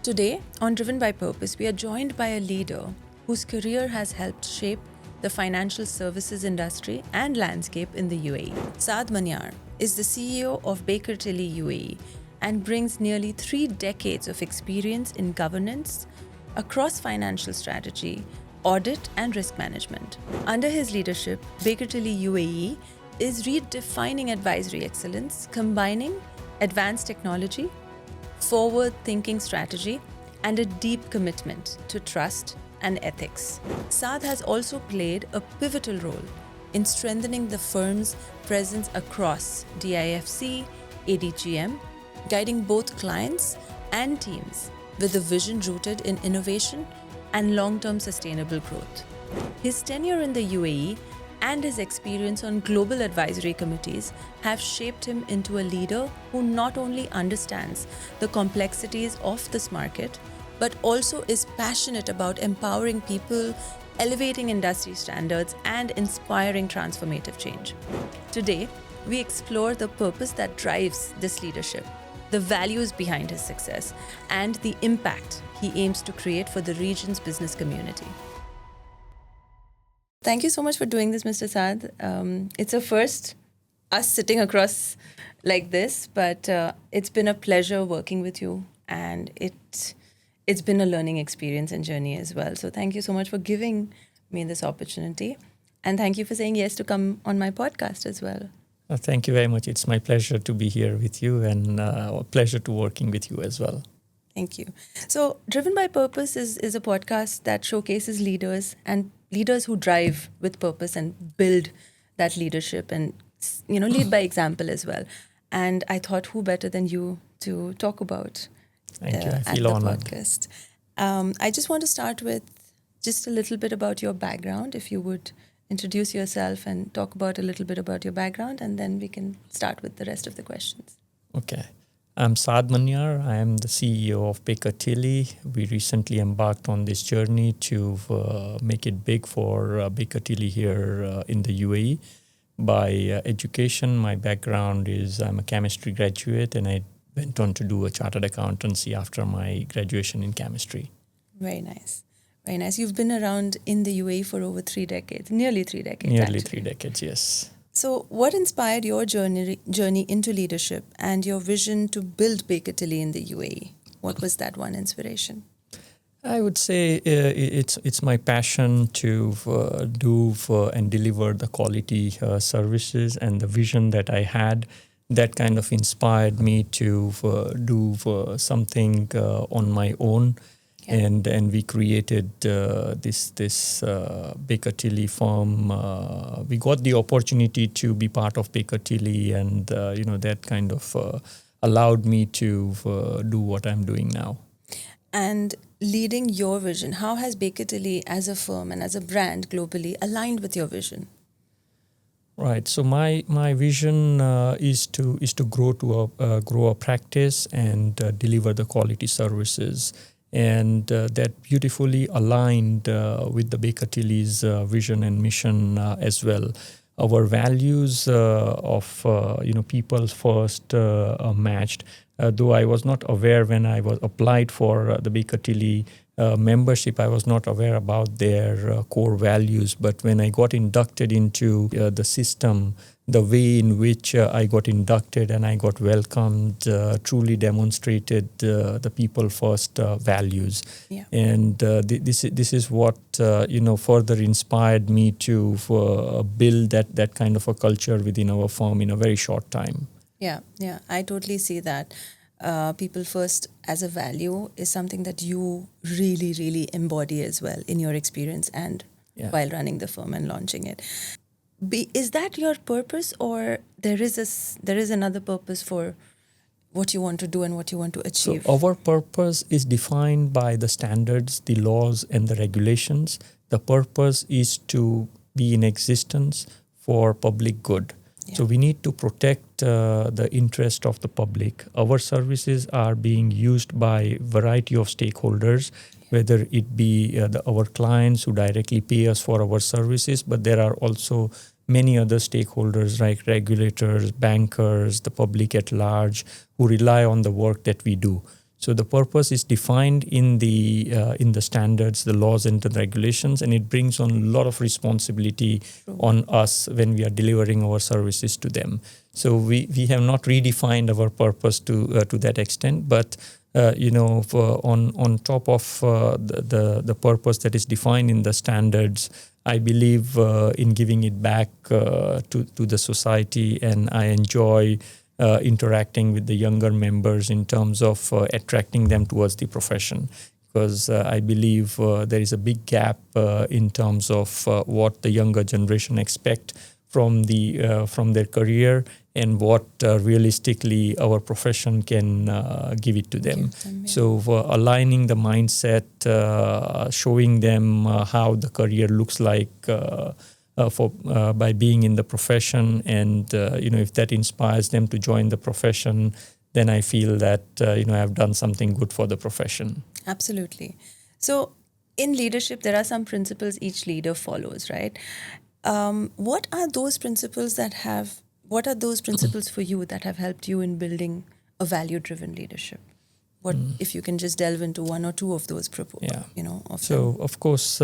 Today, on Driven by Purpose, we are joined by a leader whose career has helped shape the financial services industry and landscape in the UAE. Saad Maniar is the CEO of Baker Tilly UAE and brings nearly 3 decades of experience in governance across financial strategy, audit, and risk management. Under his leadership, Baker Tilly UAE is redefining advisory excellence, combining advanced technology, forward-thinking strategy, and a deep commitment to trust and ethics. Saad has also played a pivotal role in strengthening the firm's presence across DIFC, ADGM, guiding both clients and teams with a vision rooted in innovation and long-term sustainable growth. His tenure in the UAE and his experience on global advisory committees have shaped him into a leader who not only understands the complexities of this market, but also is passionate about empowering people, elevating industry standards, and inspiring transformative change. Today, we explore the purpose that drives this leadership, the values behind his success, and the impact he aims to create for the region's business community. Thank you so much for doing this, Mr. Saad. It's a first, us sitting across like this, but it's been a pleasure working with you, and it's been a learning experience and journey as well. So thank you so much for giving me this opportunity, and thank you for saying yes to come on my podcast as well. Thank you very much. It's my pleasure to be here with you, and a pleasure to working with you as well. Thank you. So Driven by Purpose is a podcast that showcases leaders who drive with purpose and build that leadership and, lead by example as well. And I thought, who better than you to talk about Thank you. I at feel the honored. podcast. I just want to start with just a little bit about your background. If you would introduce yourself and talk about a little bit about your background, and then we can start with the rest of the questions. Okay. I'm Saad Maniar. I am the CEO of Baker Tilly. We recently embarked on this journey to make it big for Baker Tilly here in the UAE. By education, my background is I'm a chemistry graduate, and I went on to do a chartered accountancy after my graduation in chemistry. Very nice. Very nice. You've been around in the UAE for over 3 decades, nearly 3 decades. Nearly actually. 3 decades, yes. So what inspired your journey into leadership and your vision to build Baker Tilly in the UAE? What was that one inspiration? I would say it's my passion to do and deliver the quality services, and the vision that I had that kind of inspired me to do something on my own. Yeah. And we created this Baker Tilly firm. We got the opportunity to be part of Baker Tilly, and that kind of allowed me to do what I'm doing now. And leading your vision, how has Baker Tilly as a firm and as a brand globally aligned with your vision? Right. So my vision is to grow a practice and deliver the quality services. And that beautifully aligned with the Baker Tilly's vision and mission as well. Our values of people first matched. Though I was not aware when I was applied for the Baker Tilly membership, I was not aware about their core values. But when I got inducted into the system, the way in which I got inducted and I got welcomed truly demonstrated the people first values. Yeah. And this is what further inspired me to build that kind of a culture within our firm in a very short time. Yeah, I totally see that. People first as a value is something that you really, really embody as well in your experience and while running the firm and launching it. Is that your purpose, or there is another purpose for what you want to do and what you want to achieve? So our purpose is defined by the standards, the laws, and the regulations. The purpose is to be in existence for public good. Yeah. So we need to protect the interest of the public. Our services are being used by a variety of stakeholders, whether it be our clients who directly pay us for our services, but there are also many other stakeholders like regulators, bankers, the public at large, who rely on the work that we do. So the purpose is defined in the standards, the laws and the regulations, and it brings on a lot of responsibility on us when we are delivering our services to them. So we have not redefined our purpose to that extent, but on top of the purpose that is defined in the standards, I believe in giving it back to the society, and I enjoy interacting with the younger members in terms of attracting them towards the profession, because I believe there is a big gap in terms of what the younger generation expect from their career and what realistically our profession can give it to them. So aligning the mindset, showing them how the career looks like by being in the profession, and if that inspires them to join the profession, then I feel that I've done something good for the profession. Absolutely. So in leadership, there are some principles each leader follows, right? What are those principles for you that have helped you in building a value-driven leadership? What if you can just delve into one or two of those Of course,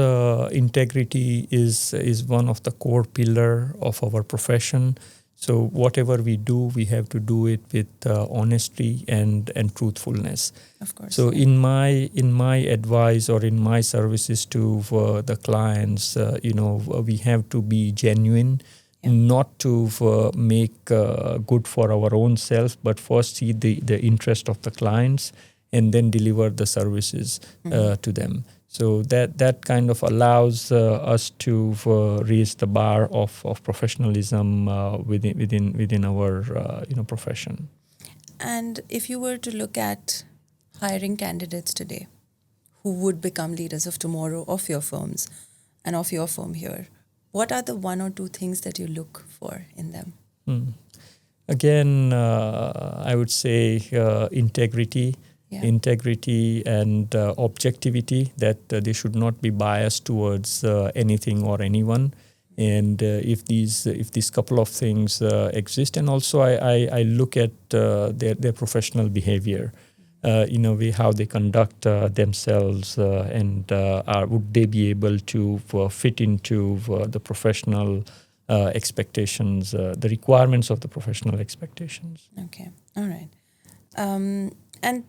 integrity is one of the core pillar of our profession. So whatever we do, we have to do it with honesty and truthfulness. Of course. So in my advice or in my services to the clients, we have to be genuine, not to make good for our own self, but first see the interest of the clients and then deliver the services to them. So that kind of allows us to raise the bar of professionalism within our profession. And if you were to look at hiring candidates today who would become leaders of tomorrow of your firms and of your firm here, what are the one or two things that you look for in them? Again, I would say integrity. Yeah. Integrity and objectivity, that they should not be biased towards anything or anyone. And if these couple of things exist, and also I look at their professional behavior, how they conduct themselves, and would they be able to fit into the professional expectations, the requirements of the professional expectations. Okay, all right. And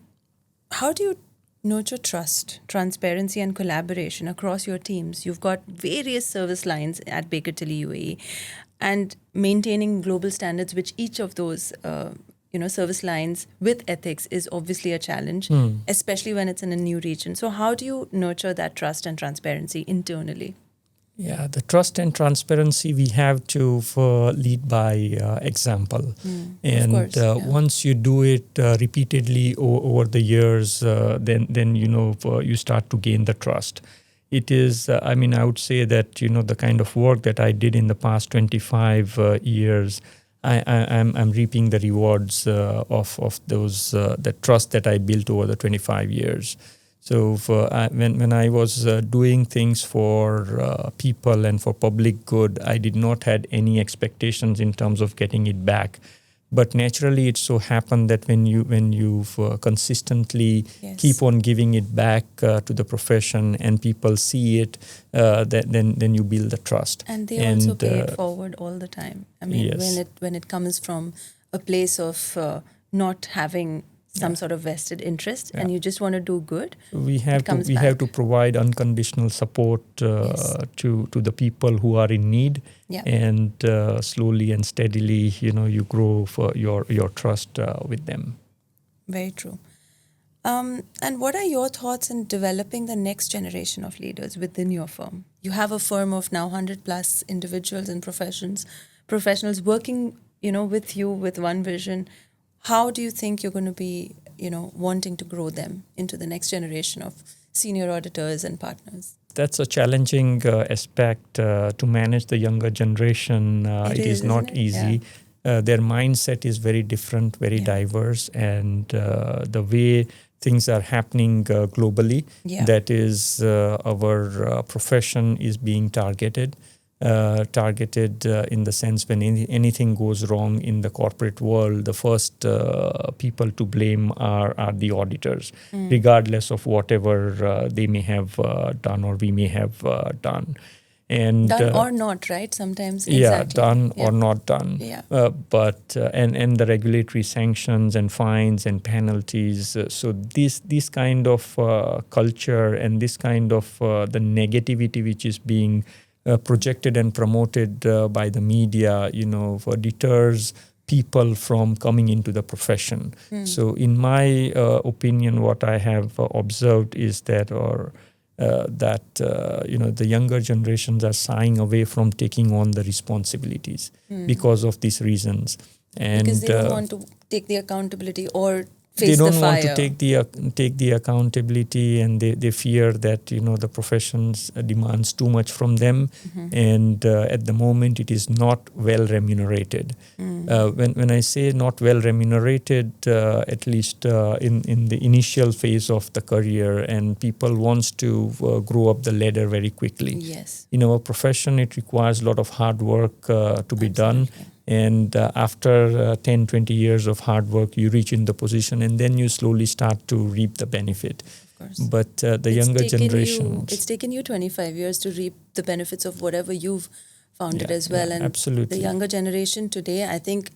how do you nurture trust, transparency, and collaboration across your teams? You've got various service lines at Baker Tilly UAE, and maintaining global standards, which each of those service lines with ethics is obviously a challenge, especially when it's in a new region. So how do you nurture that trust and transparency internally? Yeah, the trust and transparency, we have to lead by example. And once you do it repeatedly over the years, then you start to gain the trust. It is, I would say that, the kind of work that I did in the past 25 years, I'm reaping the rewards of those, the trust that I built over the 25 years. So when I was doing things for people and for public good, I did not had any expectations in terms of getting it back. But naturally, it so happened that when you consistently keep on giving it back to the profession and people see it, then you build the trust. And they also pay it forward all the time. When it comes from a place of not having some sort of vested interest, and you just want to do good, we have to provide unconditional support to the people who are in need, and slowly and steadily, you grow for your trust with them. Very true. And what are your thoughts in developing the next generation of leaders within your firm? You have a firm of now 100 plus individuals and professionals working, with you with one vision. How do you think you're going to be, wanting to grow them into the next generation of senior auditors and partners? That's a challenging aspect to manage the younger generation. It is not easy. Their mindset is very different, very diverse, and the way things are happening globally, that is our profession is being targeted. targeted in the sense when anything goes wrong in the corporate world, the first people to blame are the auditors, regardless of whatever they may have done or we may have done. And done or not, right? Sometimes, yeah, exactly. done or not done. Yeah. But and the regulatory sanctions and fines and penalties. So this kind of culture and this kind of the negativity which is being projected and promoted by the media, for deters people from coming into the profession. So in my opinion, what I have observed is that the younger generations are shying away from taking on the responsibilities because of these reasons, and Because they don't want to take the accountability or face they don't the want fire. to take the accountability, and they fear that the professions demands too much from them, and at the moment it is not well remunerated. When I say not well remunerated, at least in the initial phase of the career, and people wants to grow up the ladder very quickly. Yes. In our profession, it requires a lot of hard work to be done. And after 10, 20 years of hard work, you reach in the position, and then you slowly start to reap the benefit. Of course. But the younger generations... It's taken you 25 years to reap the benefits of whatever you've founded as well. And absolutely. the younger generation today, I think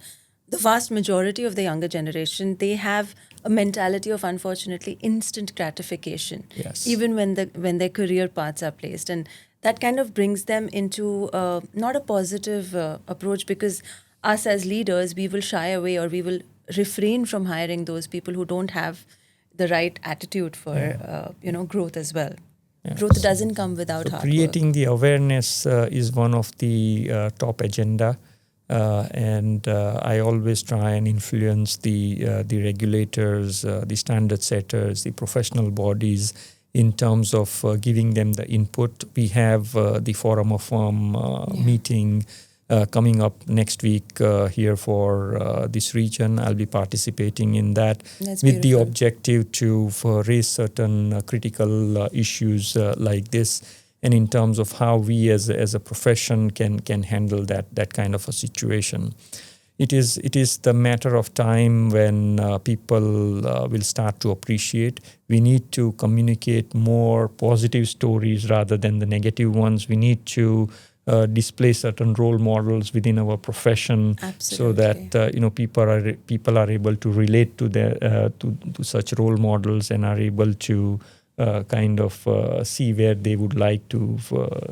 the vast majority of the younger generation, they have a mentality of, unfortunately, instant gratification. Yes. Even when their career paths are placed. And that kind of brings them into not a positive approach, because us as leaders, we will shy away or we will refrain from hiring those people who don't have the right attitude for growth as well. Yeah. Growth doesn't come without hard work. Creating the awareness is one of the top agenda. And I always try and influence the regulators, the standard setters, the professional bodies in terms of giving them the input. We have the Forum of Firm meeting coming up next week here for this region. I'll be participating in that. That's with beautiful. the objective to raise certain critical issues like this, and in terms of how we as a profession can handle that kind of a situation. It is the matter of time when people will start to appreciate. We need to communicate more positive stories rather than the negative ones. We need to display certain role models within our profession. Absolutely. So that people are able to relate to to such role models and are able to see where they would like to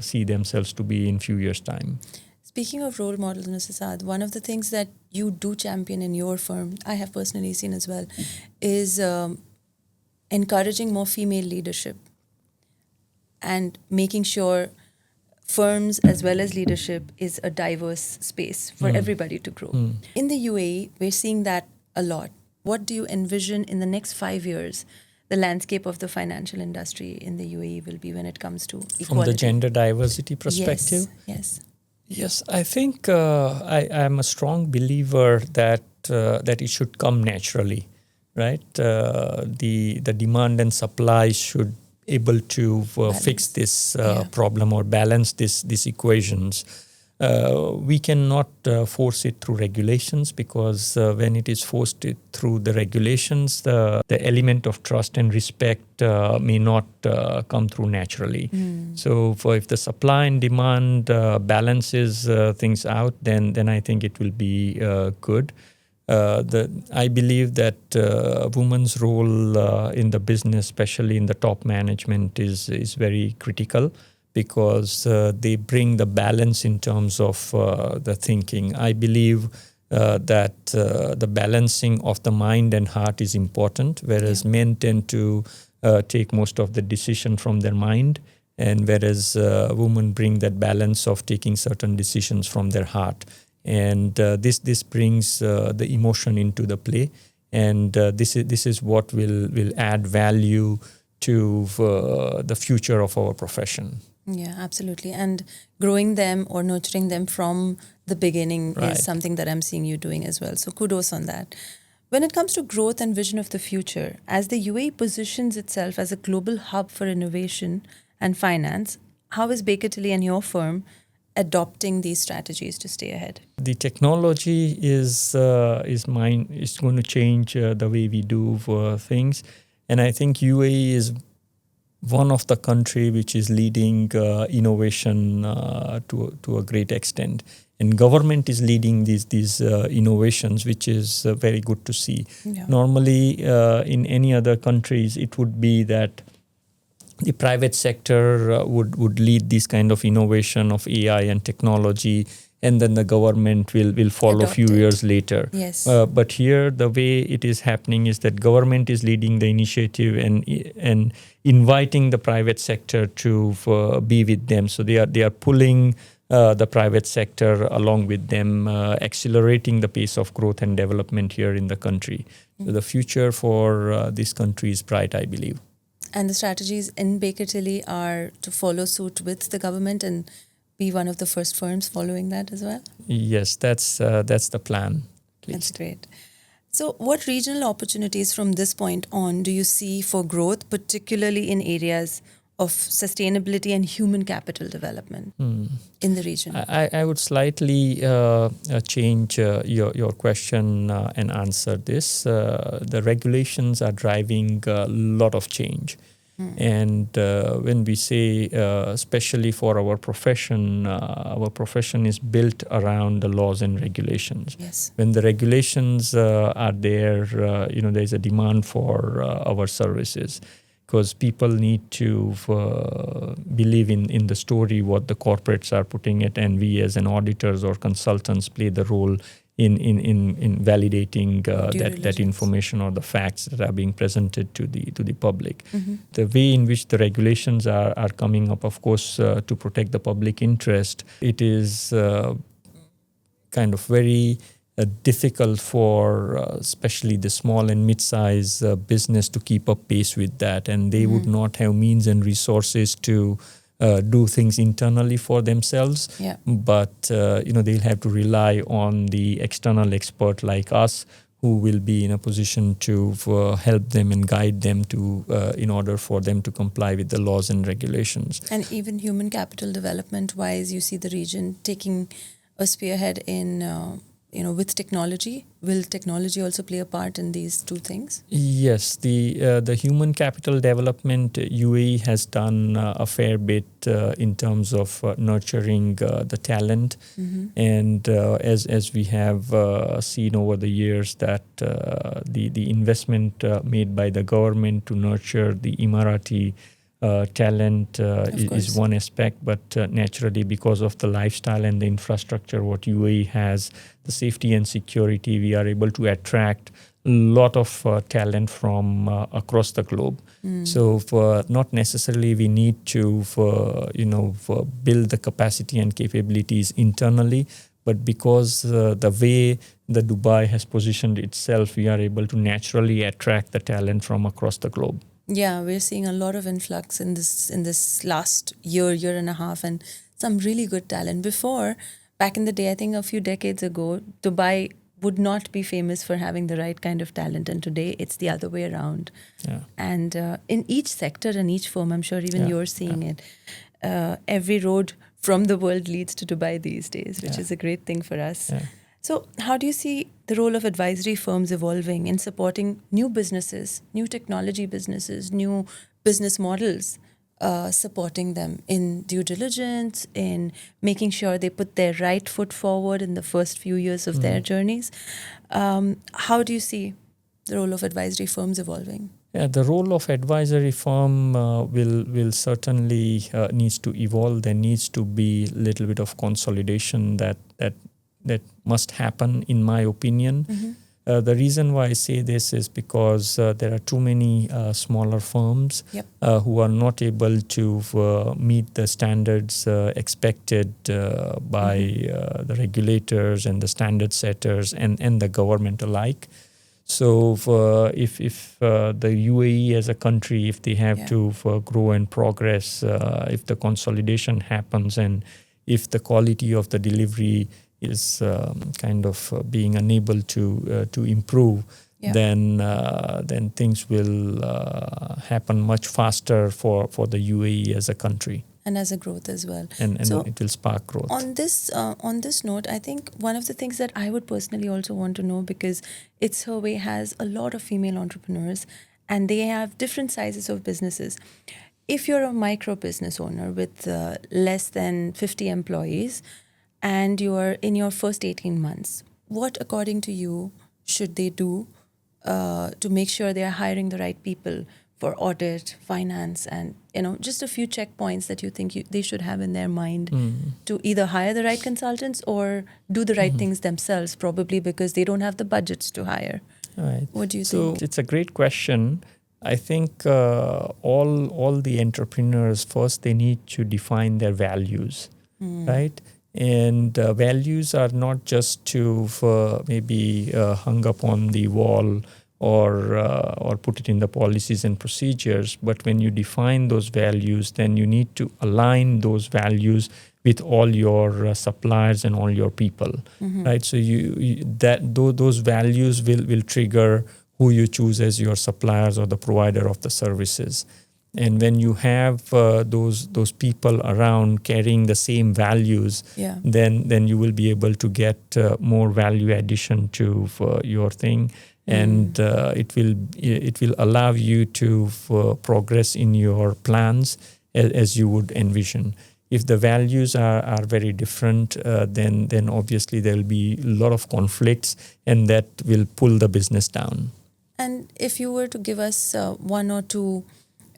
see themselves to be in few years' time. Speaking of role models, Mr. Saad, one of the things that you do champion in your firm, I have personally seen as well, is encouraging more female leadership and making sure firms as well as leadership is a diverse space for everybody to grow. In the UAE, we're seeing that a lot. What do you envision in the next 5 years the landscape of the financial industry in the UAE will be when it comes to equality? From the gender diversity perspective? Yes, I think I am a strong believer that it should come naturally, right? The demand and supply should able to fix this problem or balance these equations. We cannot force it through regulations, because when it is forced through the regulations, the element of trust and respect may not come through naturally. So if the supply and demand balances things out, then I think it will be good. I believe that women's role in the business, especially in the top management, is very critical, because they bring the balance in terms of the thinking. I believe that the balancing of the mind and heart is important, whereas men tend to take most of the decision from their mind, and whereas women bring that balance of taking certain decisions from their heart. And this brings the emotion into the play, and this is what will add value to the future of our profession. Yeah, absolutely. And growing them or nurturing them from the beginning is something that I'm seeing you doing as well. So kudos on that. When it comes to growth and vision of the future, as the UAE positions itself as a global hub for innovation and finance, how is Baker Tilly and your firm adopting these strategies to stay ahead? The technology is going to change the way we do things, and I think UAE is one of the country which is leading innovation to a great extent, and government is leading these innovations, which is very good to see. Yeah. Normally, in any other countries, it would be that the private sector would lead this kind of innovation of AI and technology, and then the government will follow a few years later. Yes. But here, the way it is happening is that government is leading the initiative and inviting the private sector to be with them. So they are pulling the private sector along with them, accelerating the pace of growth and development here in the country. So the future for this country is bright, I believe. And the strategies in Baker Tilly are to follow suit with the government and be one of the first firms following that as well? Yes, that's the plan. That's great. So what regional opportunities from this point on do you see for growth, particularly in areas of sustainability and human capital development in the region? I would slightly change your question and answer this. The regulations are driving a lot of change. And when we say, especially for our profession is built around the laws and regulations. Yes. When the regulations are there, there's a demand for our services, because people need to believe in the story what the corporates are putting it, and we as an auditors or consultants play the role in validating that information or the facts that are being presented to the public. Mm-hmm. The way in which the regulations are coming up, of course, to protect the public interest, it is kind of very difficult for especially the small and mid-size business to keep up pace with that, and they would not have means and resources to do things internally for themselves. Yeah. But they'll have to rely on the external expert like us, who will be in a position to help them and guide them to in order for them to comply with the laws and regulations. And even human capital development wise, you see the region taking a spearhead in with technology. Will technology also play a part in these two things? Yes, the human capital development, UAE has done a fair bit in terms of nurturing the talent, and as we have seen over the years that the investment made by the government to nurture the Emirati talent is one aspect, but naturally because of the lifestyle and the infrastructure what UAE has, the safety and security, we are able to attract a lot of talent from across the globe. So not necessarily we need to build the capacity and capabilities internally, but because the way the Dubai has positioned itself, we are able to naturally attract the talent from across the globe. Yeah, we're seeing a lot of influx in this last year and a half, and some really good talent. Before, back in the day, I think a few decades ago, Dubai would not be famous for having the right kind of talent, and today it's the other way around. Yeah. And in each sector and each firm, I'm sure even you're seeing it, every road from the world leads to Dubai these days, which is a great thing for us. Yeah. So how do you see the role of advisory firms evolving in supporting new businesses, new technology businesses, new business models, supporting them in due diligence, in making sure they put their right foot forward in the first few years of their journeys? How do you see the role of advisory firms evolving? Yeah, the role of advisory firm will certainly needs to evolve. There needs to be a little bit of consolidation that must happen, in my opinion. The reason why I say this is because there are too many smaller firms who are not able to meet the standards expected by the regulators and the standard setters and the government alike. So if the UAE as a country, if they have to grow and progress, if the consolidation happens and if the quality of the delivery is kind of being unable to improve, then things will happen much faster for the UAE as a country. And as a growth as well. And So it will spark growth. on this note, I think one of the things that I would personally also want to know, because It's Her Way has a lot of female entrepreneurs and they have different sizes of businesses. If you're a micro business owner with less than 50 employees and you're in your first 18 months, what, according to you, should they do to make sure they are hiring the right people for audit, finance, and just a few checkpoints that you think they should have in their mind to either hire the right consultants or do the right things themselves, probably because they don't have the budgets to hire. Right. What do you So think? it's a great question. I think all the entrepreneurs first they need to define their values, right? And values are not just to maybe hung up on the wall or put it in the policies and procedures. But when you define those values, then you need to align those values with all your suppliers and all your people, right? So those values will trigger who you choose as your suppliers or the provider of the services. And when you have those people around carrying the same values, then you will be able to get more value addition to your thing, and it will allow you to progress in your plans as you would envision. If the values are very different, then obviously there will be a lot of conflicts, and that will pull the business down. And if you were to give us one or two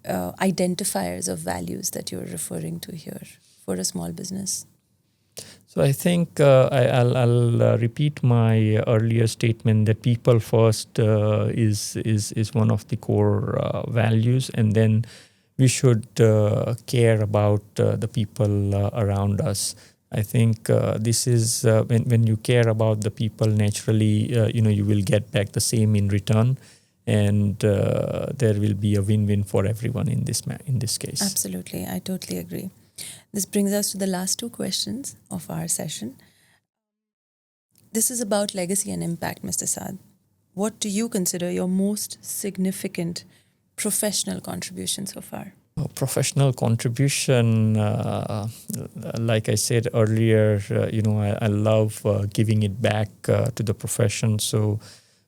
identifiers of values that you're referring to here for a small business. So I think I'll repeat my earlier statement that people first is one of the core values, and then we should care about the people around us. I think this is when you care about the people, naturally, you will get back the same in return, and there will be a win-win for everyone in this case. Absolutely, I totally agree. This brings us to the last two questions of our session. This is about legacy and impact, Mr. Saad. What do you consider your most significant professional contribution so far? Professional contribution, like I said earlier, I love giving it back to the profession. So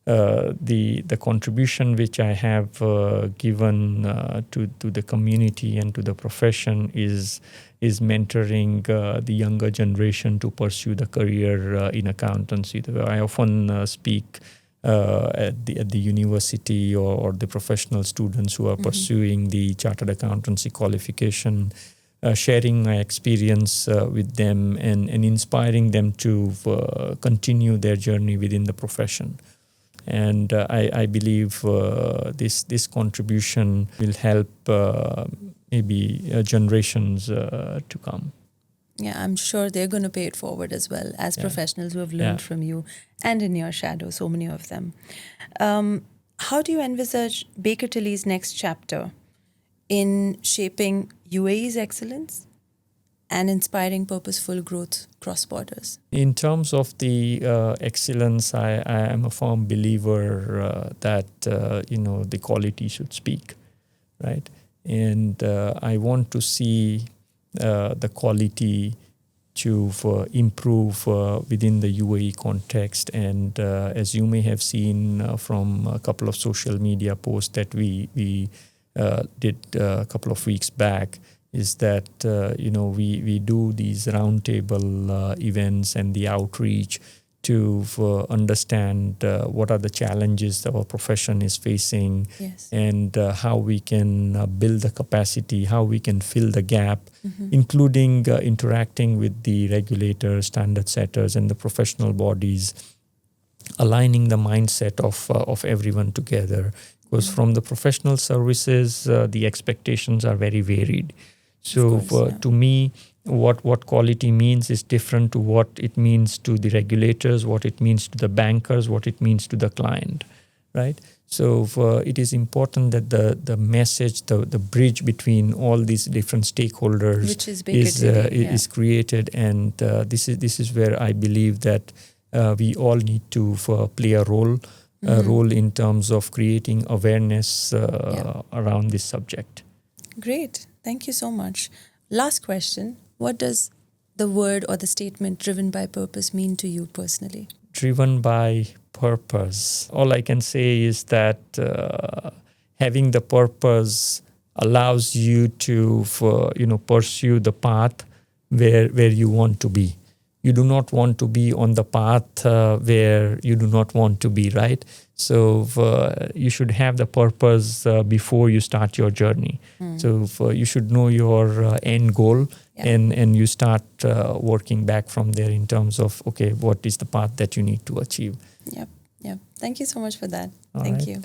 the contribution which I have given to the community and to the profession is mentoring the younger generation to pursue the career in accountancy. I often speak at the university or the professional students who are pursuing the chartered accountancy qualification, sharing my experience with them and inspiring them to continue their journey within the profession. And I believe this contribution will help maybe generations to come. Yeah, I'm sure they're going to pay it forward as well as professionals who have learned from you and in your shadow, so many of them. How do you envisage Baker Tilly's next chapter in shaping UAE's excellence and inspiring purposeful growth cross borders? In terms of the excellence, I am a firm believer that the quality should speak, right? And I want to see the quality to improve within the UAE context. And as you may have seen from a couple of social media posts that we did a couple of weeks back, is that we do these roundtable events and the outreach to understand what are the challenges that our profession is facing, and how we can build the capacity, how we can fill the gap, including interacting with the regulators, standard setters, and the professional bodies, aligning the mindset of everyone together. Because from the professional services, the expectations are very varied. So to me, what quality means is different to what it means to the regulators, what it means to the bankers, what it means to the client, right? So it is important that the message, the bridge between all these different stakeholders is created, and this is where I believe that we all need to play a role in terms of creating awareness around this subject. Great. Thank you so much. Last question. What does the word or the statement driven by purpose mean to you personally? Driven by purpose. All I can say is that having the purpose allows you to pursue the path where you want to be. You do not want to be on the path where you do not want to be, right? So you should have the purpose before you start your journey. So you should know your end goal, and you start working back from there in terms of, okay, what is the path that you need to achieve? Yep. Thank you so much for that. All Thank right. you.